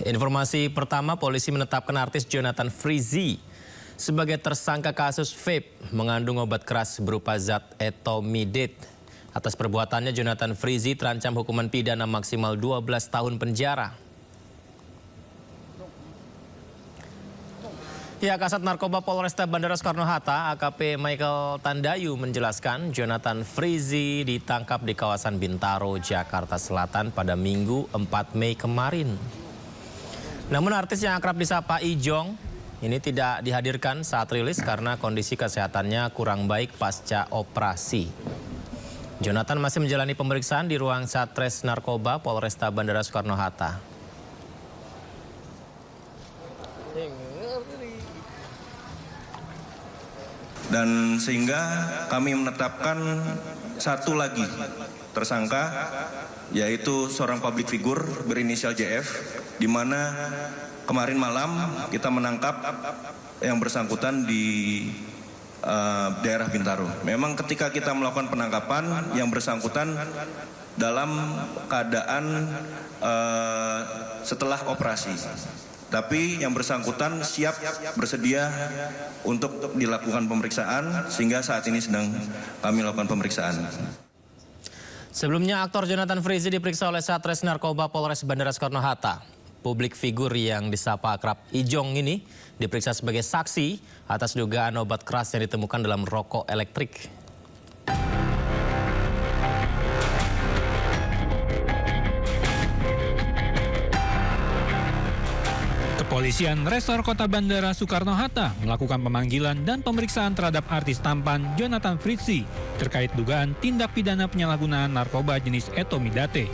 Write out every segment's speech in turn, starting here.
Informasi pertama, polisi menetapkan artis Jonathan Frizzy sebagai tersangka kasus vape mengandung obat keras berupa zat etomidate. Atas perbuatannya, Jonathan Frizzy terancam hukuman pidana maksimal 12 tahun penjara. Ya, Kasat Narkoba Polresta Bandara Soekarno-Hatta, AKP Michael Tandayu menjelaskan Jonathan Frizzy ditangkap di kawasan Bintaro, Jakarta Selatan pada Minggu 4 Mei kemarin. Namun artis yang akrab disapa Ijong ini tidak dihadirkan saat rilis karena kondisi kesehatannya kurang baik pasca operasi. Jonathan masih menjalani pemeriksaan di ruang Satres Narkoba Polresta Bandara Soekarno-Hatta. Dan sehingga kami menetapkan satu lagi tersangka, yaitu seorang public figure berinisial JF, di mana kemarin malam kita menangkap yang bersangkutan di daerah Bintaro. Memang ketika kita melakukan penangkapan, yang bersangkutan dalam keadaan setelah operasi. Tapi yang bersangkutan siap bersedia untuk dilakukan pemeriksaan, sehingga saat ini sedang kami lakukan pemeriksaan. Sebelumnya, aktor Jonathan Frizzy diperiksa oleh Satres Narkoba Polres Bandara Soekarno-Hatta. Publik figur yang disapa akrab Ijong ini diperiksa sebagai saksi atas dugaan obat keras yang ditemukan dalam rokok elektrik. Kepolisian Resor Kota Bandara Soekarno-Hatta melakukan pemanggilan dan pemeriksaan terhadap artis tampan Jonathan Frizzy terkait dugaan tindak pidana penyalahgunaan narkoba jenis etomidate.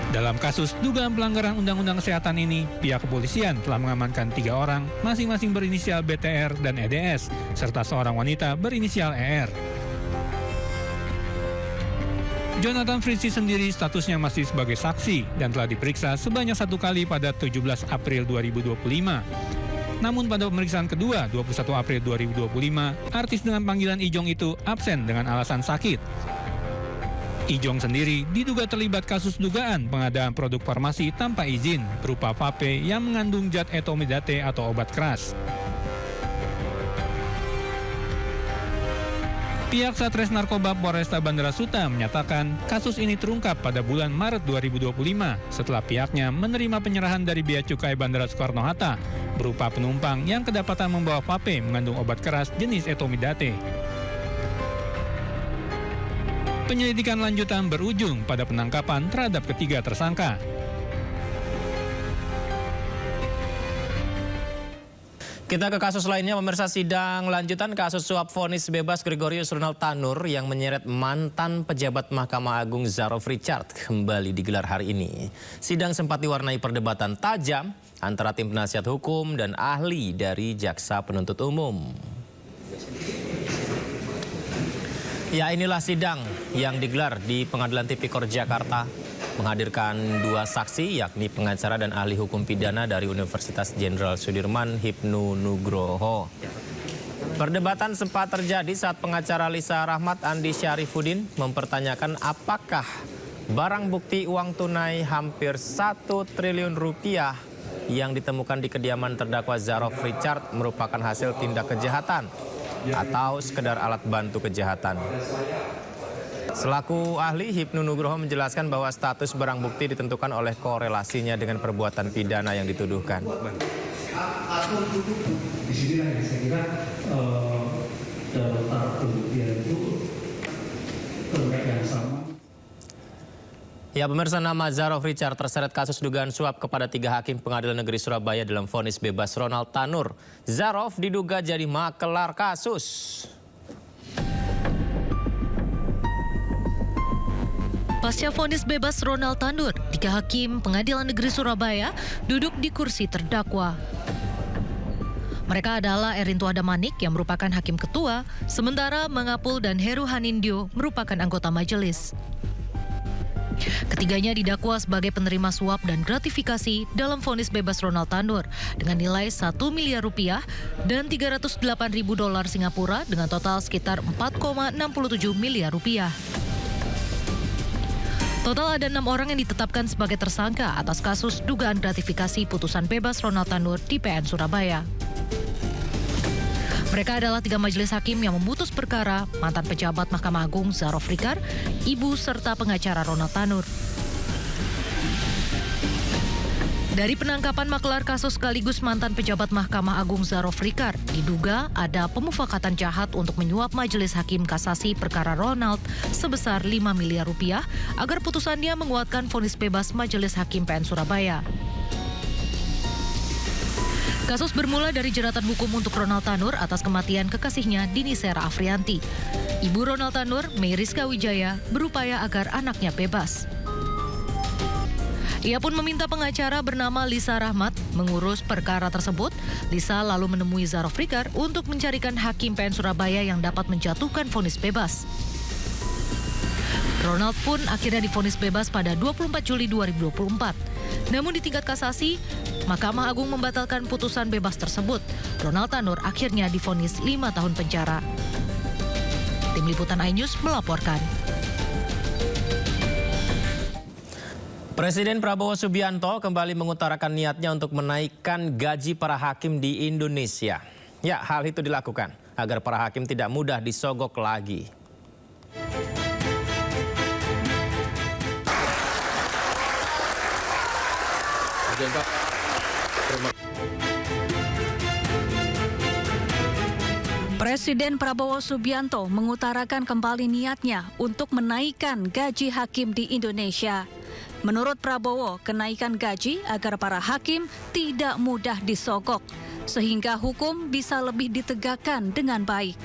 Dalam kasus dugaan pelanggaran Undang-Undang Kesehatan ini, pihak kepolisian telah mengamankan 3 orang, masing-masing berinisial BTR dan EDS, serta seorang wanita berinisial ER. Jonathan Frizzy sendiri statusnya masih sebagai saksi dan telah diperiksa sebanyak 1 kali pada 17 April 2025. Namun pada pemeriksaan kedua 21 April 2025, artis dengan panggilan Ijong itu absen dengan alasan sakit. Ijong sendiri diduga terlibat kasus dugaan pengadaan produk farmasi tanpa izin berupa vape yang mengandung zat etomidate atau obat keras. Pihak Satres Narkoba Polresta Bandara Suta menyatakan kasus ini terungkap pada bulan Maret 2025 setelah pihaknya menerima penyerahan dari Bea Cukai Bandara Soekarno-Hatta berupa penumpang yang kedapatan membawa vape mengandung obat keras jenis etomidate. Penyelidikan lanjutan berujung pada penangkapan terhadap ketiga tersangka. Kita ke kasus lainnya, pemirsa. Sidang lanjutan kasus suap vonis bebas Gregorius Ronald Tanur yang menyeret mantan pejabat Mahkamah Agung Zarof Richard kembali digelar hari ini. Sidang sempat diwarnai perdebatan tajam antara tim penasihat hukum dan ahli dari Jaksa Penuntut Umum. Ya, inilah sidang yang digelar di Pengadilan Tipikor Jakarta, menghadirkan 2 saksi, yakni pengacara dan ahli hukum pidana dari Universitas Jenderal Sudirman, Hipnu Nugroho. Perdebatan sempat terjadi saat pengacara Lisa Rahmat Andi Syarifuddin mempertanyakan apakah barang bukti uang tunai hampir 1 triliun rupiah yang ditemukan di kediaman terdakwa Zarof Richard merupakan hasil tindak kejahatan atau sekedar alat bantu kejahatan. Selaku ahli, Hipnu Nugroho menjelaskan bahwa status barang bukti ditentukan oleh korelasinya dengan perbuatan pidana yang dituduhkan. Di sini saya kira taraf pembuktian itu yang sama. Ya, pemirsa, nama Zarof Richard terseret kasus dugaan suap kepada 3 hakim Pengadilan Negeri Surabaya dalam vonis bebas Ronald Tanur. Zarof diduga jadi makelar kasus. Pasca vonis bebas Ronald Tanur, 3 hakim Pengadilan Negeri Surabaya duduk di kursi terdakwa. Mereka adalah Erinto Adamanik yang merupakan hakim ketua, sementara Mangapul dan Heru Hanindyo merupakan anggota majelis. Ketiganya didakwa sebagai penerima suap dan gratifikasi dalam vonis bebas Ronald Tanur dengan nilai 1 miliar rupiah dan 308.000 dolar Singapura dengan total sekitar 4,67 miliar rupiah. Total ada 6 orang yang ditetapkan sebagai tersangka atas kasus dugaan gratifikasi putusan bebas Ronald Tanur di PN Surabaya. Mereka adalah 3 majelis hakim yang memutus perkara mantan pejabat Mahkamah Agung Zaro Frikar, ibu serta pengacara Ronald Tanur. Dari penangkapan maklar kasus sekaligus mantan pejabat Mahkamah Agung Zaro Frikar, diduga ada pemufakatan jahat untuk menyuap Majelis Hakim Kasasi perkara Ronald sebesar 5 miliar rupiah agar putusannya menguatkan vonis bebas Majelis Hakim PN Surabaya. Kasus bermula dari jeratan hukum untuk Ronald Tanur atas kematian kekasihnya Dini Sera Afrianti. Ibu Ronald Tanur, Meriska Wijaya, berupaya agar anaknya bebas. Ia pun meminta pengacara bernama Lisa Rahmat mengurus perkara tersebut. Lisa lalu menemui Zaro Frikar untuk mencarikan hakim PN Surabaya yang dapat menjatuhkan vonis bebas. Ronald pun akhirnya divonis bebas pada 24 Juli 2024. Namun di tingkat kasasi, Mahkamah Agung membatalkan putusan bebas tersebut. Ronald Tanur akhirnya divonis 5 tahun penjara. Tim Liputan iNews melaporkan. Presiden Prabowo Subianto kembali mengutarakan niatnya untuk menaikkan gaji para hakim di Indonesia. Ya, hal itu dilakukan agar para hakim tidak mudah disogok lagi. Presiden Prabowo Subianto mengutarakan kembali niatnya untuk menaikkan gaji hakim di Indonesia. Menurut Prabowo, kenaikan gaji agar para hakim tidak mudah disogok, sehingga hukum bisa lebih ditegakkan dengan baik.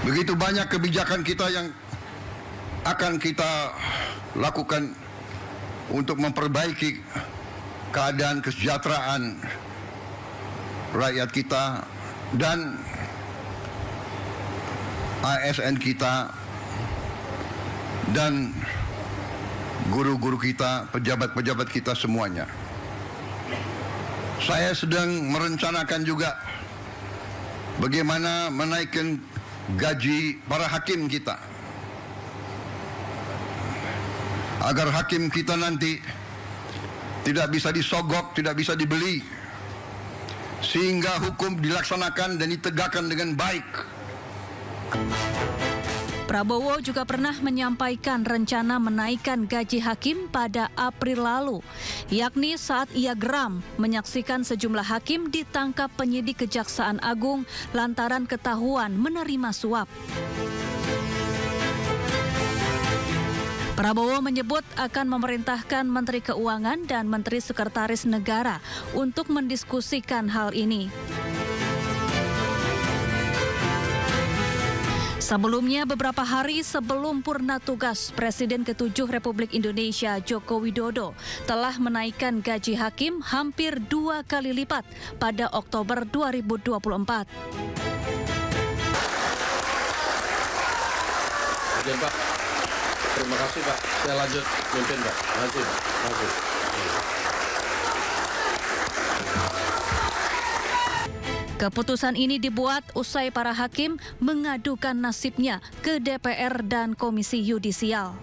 Begitu banyak kebijakan kita yang akan kita lakukan untuk memperbaiki keadaan kesejahteraan rakyat kita dan ASN kita dan guru-guru kita, pejabat-pejabat kita semuanya. Saya sedang merencanakan juga bagaimana menaikkan gaji para hakim kita. Agar hakim kita nanti tidak bisa disogok, tidak bisa dibeli. Sehingga hukum dilaksanakan dan ditegakkan dengan baik. Prabowo juga pernah menyampaikan rencana menaikkan gaji hakim pada April lalu, yakni saat ia geram menyaksikan sejumlah hakim ditangkap penyidik Kejaksaan Agung lantaran ketahuan menerima suap. Prabowo menyebut akan memerintahkan Menteri Keuangan dan Menteri Sekretaris Negara untuk mendiskusikan hal ini. Sebelumnya, beberapa hari sebelum purna tugas, Presiden ke-7 Republik Indonesia Joko Widodo telah menaikkan gaji hakim hampir 2 kali lipat pada Oktober 2024. Pak, terima kasih Pak. Saya lanjut mimpin Pak. Lanjut. Keputusan ini dibuat usai para hakim mengadukan nasibnya ke DPR dan Komisi Yudisial.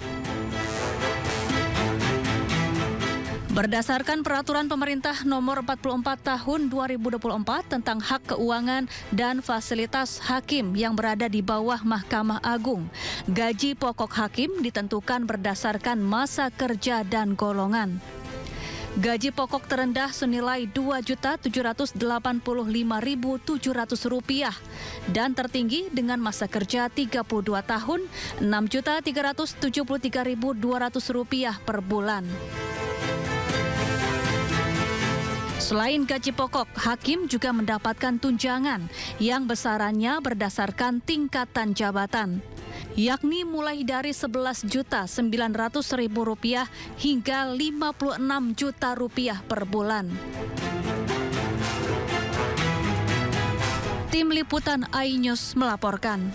Berdasarkan Peraturan Pemerintah Nomor 44 Tahun 2024 tentang hak keuangan dan fasilitas hakim yang berada di bawah Mahkamah Agung, gaji pokok hakim ditentukan berdasarkan masa kerja dan golongan. Gaji pokok terendah senilai Rp2.785.700 dan tertinggi dengan masa kerja 32 tahun Rp6.373.200 per bulan. Selain gaji pokok, hakim juga mendapatkan tunjangan yang besarannya berdasarkan tingkatan jabatan, yakni mulai dari Rp11.900.000 hingga Rp56 juta per bulan. Tim Liputan iNews melaporkan.